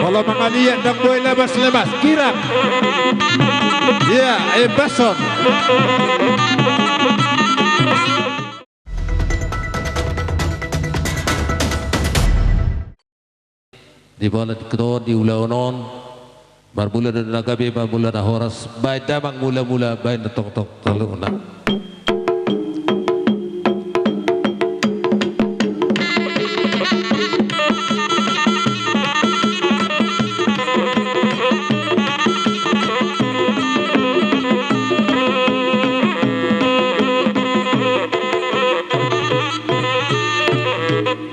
Kalau mengaliat dan boy lemas-lemas kirang. Ya, Bason. Di bawah kedua di ulaonon barbula dan nagabe barbula na horas bay damang mula-mula bay na tok-tok taluna.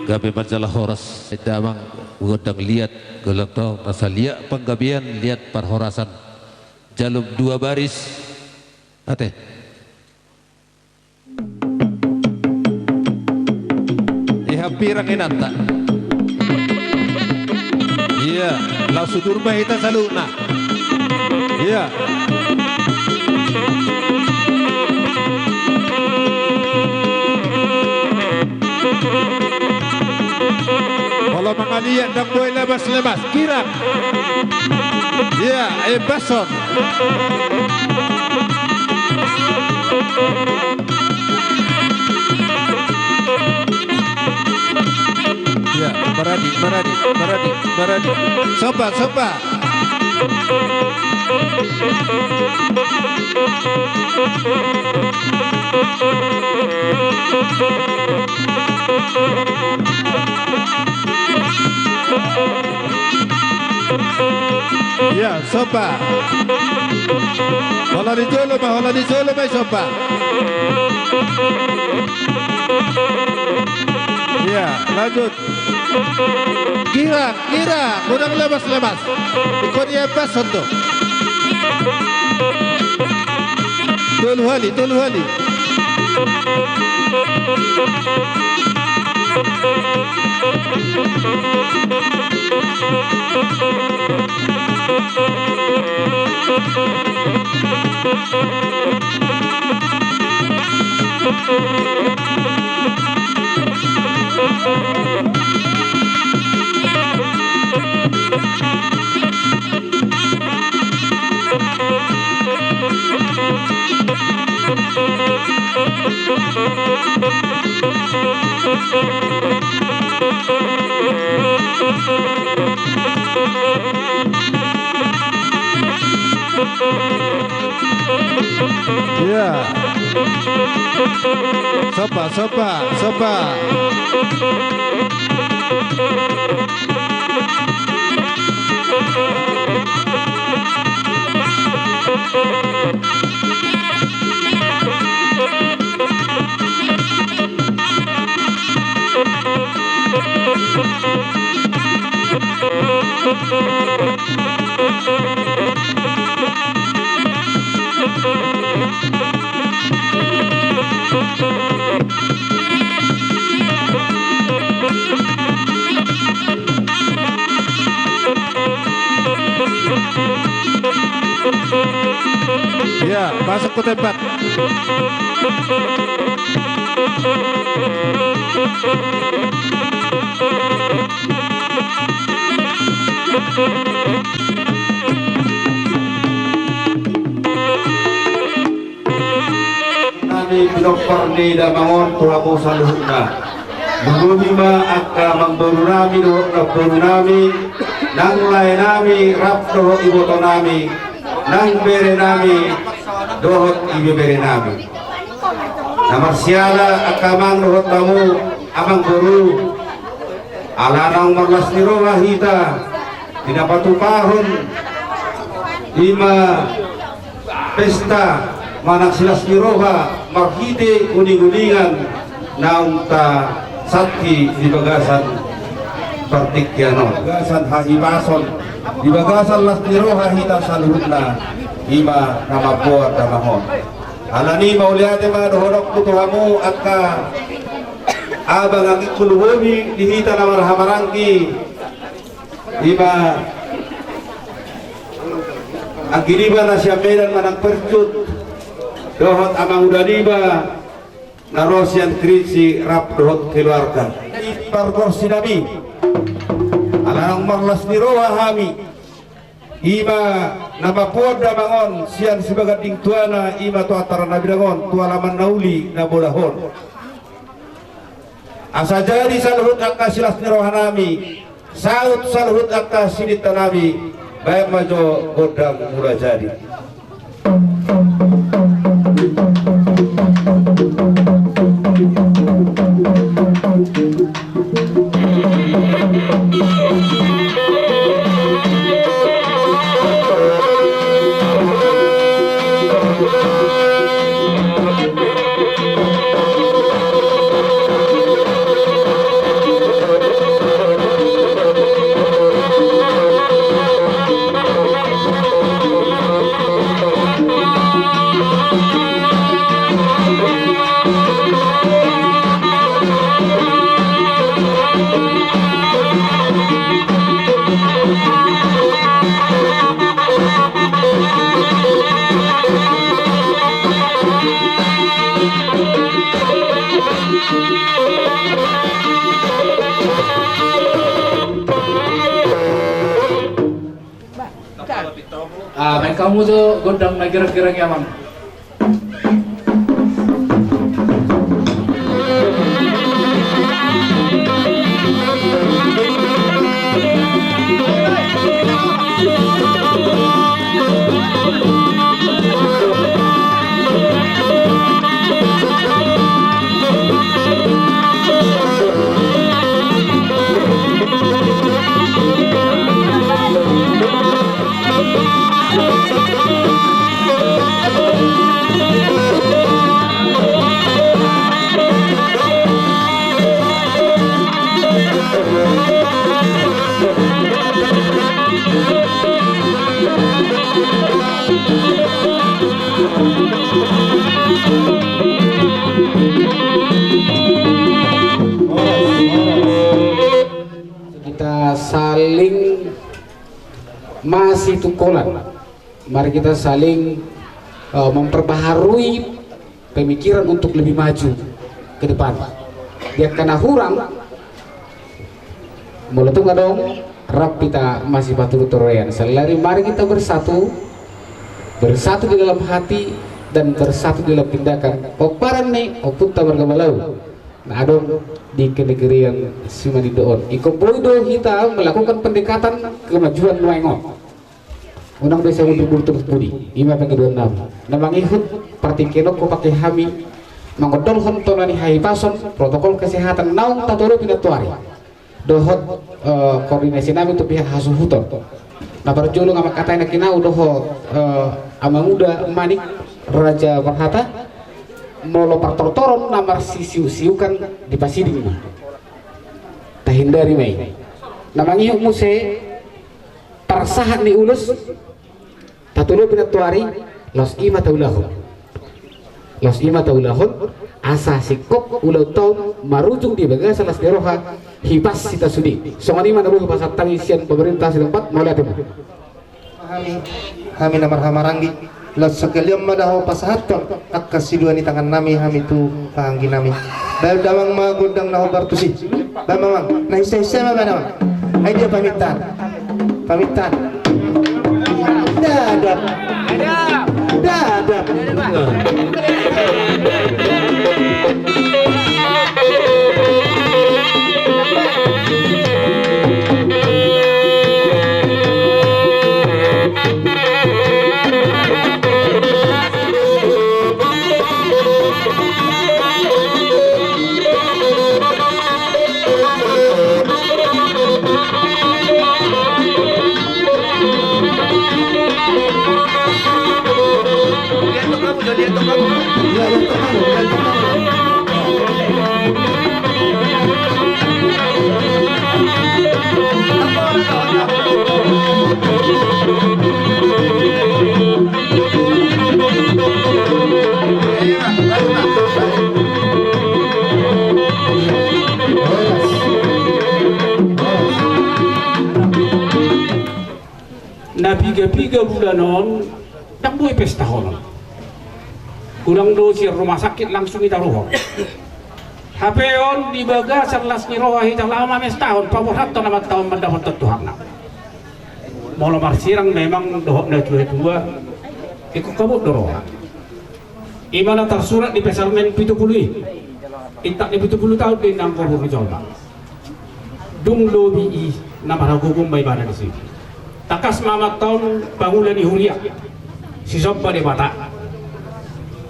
Gabi majalah horas damang ugodang liat gelentong nasa liat penggabian liat parhorasan jalub 2 baris ate ihampirang inanta iya langsung durma kita saluna iya kalau mengaliat dan boy lemas-lemas kirang. Ya, Bason. Ya, Maradi. Sopa. Ya, sopa. Hola di Jolo may sopa. Ya, lanjut. Kira, kurang lemas-lemas. Ikut dia Bason tuh. Tulu hali. Ya, sopa. Ya, masuk ke tempat. Kami pinokpar ni damangon tuhamu saluhna. Buluhima akka mamburu nami dohok nabburu nami, nang lai nami rap dohok iboto nami, nang bere nami dohok ibe bere nami. Namarsiala akka mang dohok tamu amang guru, alanang marlas niro wahita, dinapatupahon lima pesta manak silas niroha marhite uning-uningan naunta sakti di bagasan Partikiano bagasan Haji Bason di bagasan las niroha hita saluhutna ima namabuat damahon alani mauliate madohorok putuhamu akka abang ang ikuluhomi dihita na marhamarangki ima ang giniba na siya medan manang percut dohot amang udaniba na Rosian Krisi rap dohot keluarga pargor sinami alanang marlas ni roha hami ima nama poda bangon sian sebagai ding tuana ima tu antara nabi dangon tualaman nauli na bolahon asa jadi saluhut akka silas ni roha nami saut saluhut akka sinita nabi baik majo godang mula jadi. Kamu tuh godang na kira-kira nyaman. Kita saling masih tukolan, mari kita saling memperbaharui pemikiran untuk lebih maju ke depan. Dia kena hurang meletung dong rap kita masih batu toroyan. Selari mari kita bersatu di dalam hati dan bersatu di dalam tindakan. Oparan nih opunta bergamalau. Nah adong di kenegerian Simani Doon. Ikoboido kita melakukan pendekatan kemajuan Nuengon. Unang desa untuk terus budi. Ima pengeduan nama. Namang ikut parti kenok ko pakai hami. Mangodol hontonani hai pason protokol kesehatan naung tatoro pinatuari. Dohot koordinasi nami untuk pihak hasuhuton. Nah berjulung sama katanya kinau doho amamuda manik Raja Berhata molo partortoron namar sisiu-siukan di pasiding mah tahindari mai namangi muse parsahat ni ulus tatulo pinatuari los ima taulahun asa sikok ulau tahun marujung di bagas salas deroha hipas sita sudi songani mana buku pasar tangisian pemerintah setempat mau lihat kami namar hamarangi las sekalian madaho pasahaton akka siduan di tangan nami hami tu panggi nami bal dawang ma godang naho bartusi ba mamang na isa-isa ma ba ay dia pamitan dadap na piga-piga bulanon tak buay pesta honon kurang do si rumah sakit langsung itaruh Hapeon di baga selas ni roh hitang lama mes tahun pamuhat to nama tahun mendapat Tuhan. Mula marsirang memang dohop na dua ikut kabut doroh. Imana tersurat di Pesalmen 70. Intak di 70 tahun di nang kubur di Jawa. Dung lobi nama hukum bay bana di sini. Takas mama tahun bangunan di Huria. Si sopa di Batak.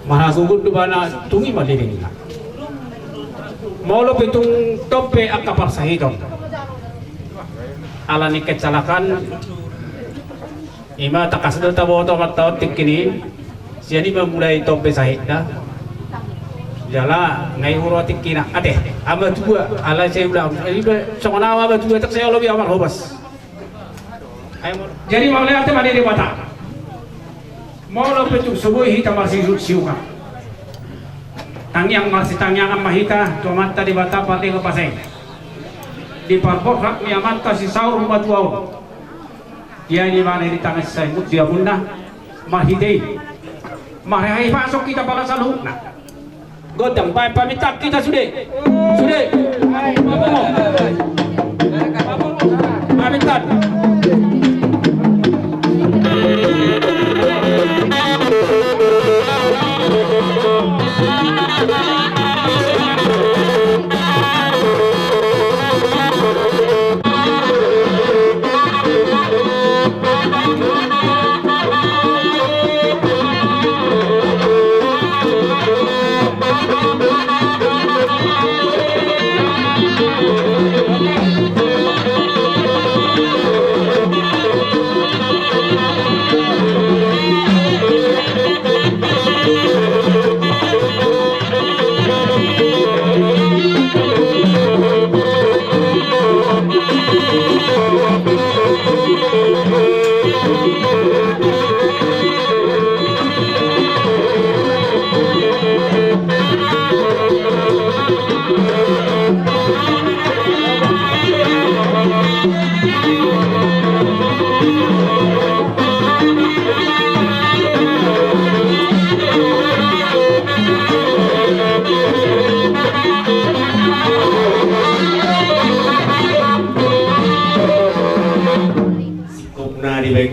Mahasugod di bana tungi malilin na. Maulo pitong tope ang kaparsahiton. Ala ni kecelakaan ima takas dal tabo to matao tikini siya di memulai tope sahid na jala ngai uro tikina ade ama dua ala saya ulang iba sama nama ama dua tak saya lebih amal hobas jadi mau lihat mana di mata mau lo pitong subuh hita masih siuka tangyang masih tangyang mahita tomata di bata pati ke paseng di parpok hak ni amanta si saur rumah tua dia di mana di tangan saya dia bunda mahidei mahai masuk kita pada salu nah godang pamitak kita sudah pamitan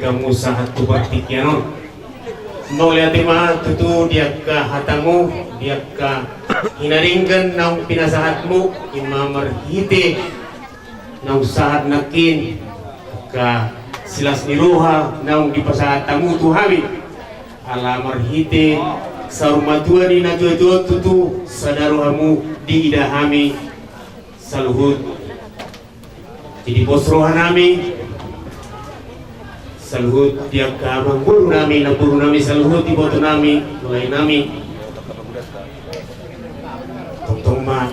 kamu saat tu bakti kianon mau lihat ima tutu dia ke hatamu dia ke hinaringkan naung pinasahatmu ima merhite naung saat nakin ke silas niruha naung di pasahatamu tuhawi ala merhite sarumatua di najua tutu sadaruhamu di idahami saluhut jadi bos rohanami saluhut tiap kamang buru nami saluhut di boto nami mulai nami tong ma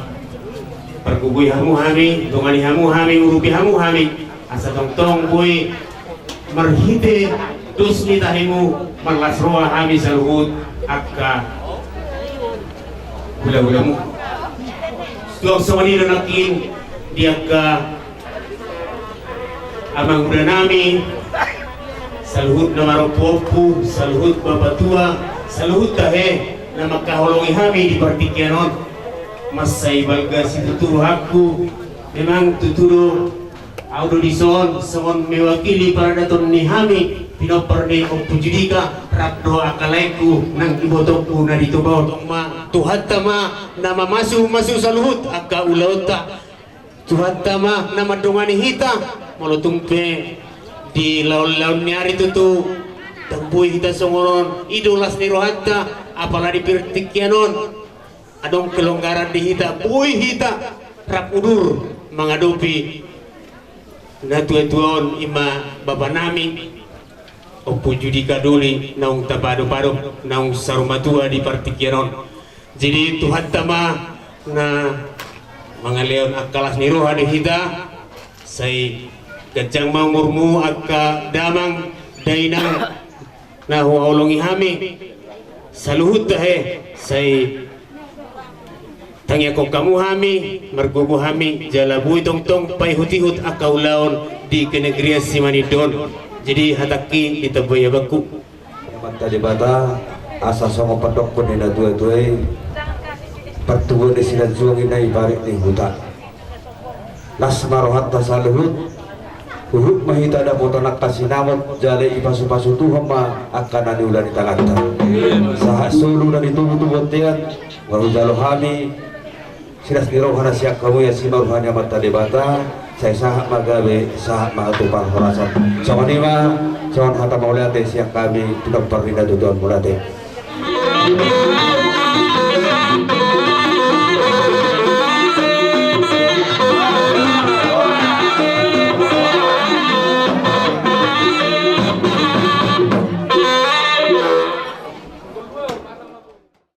pergugui hamu hami dongani hamu hami urupi hamu hami asa tong boy merhite dusni tahimu marlasroa hami saluhut akka gula-gulamu setiap sewani nakin diaka amang udah nami saluhut nama ropopu, saluhut babatua, saluhut tahe nama kaholongi hami di partikianon masai balga si tuturu hakku memang tuturu audo dison semon mewakili para daton ni hami pinoperne opujudika rakdo akalaiku nang ibotoku na dito baw tongma tuhat tama nama masu saluhut akka ulauta tuhat tama nama dongani hita molotungpe di laun-laun nyari tutu tempuy kita songoron idolas ni rohanta apalagi pertikianon adong kelonggaran di hita puy hita rak udur mengadopi na tuan ima bapa nami opo judika duli naung tabado-pado naung sarumatua di pertikianon jadi Tuhan tama na mga leon akalas ni roha di hita say kacang mangurmu akka damang dainang na huolongi hami saluhut tahe say tangya ko kamu hami margugu hami jalabuy tongtong pay hutihut akka ulaon di kenegriya simanidon jadi hataki itaboy abagku manta di bata asa songo padok pun ina tuai pertubuhan di silan juang inay barik ni hutan las marohat tasaluhut uhuk mahita ada motonak kasinamot jale ipasu-pasu Tuhan ma akan aniulan di tangata sahak sulu dan ditubuh-tubuh tian waru jalo hami silas nirohana siak kamu ya si maruhani amat debata saya sahak magabe sahak mahatupang horasan sawan ima sawan hata maulate siak kami tidak perindah tutuan mulate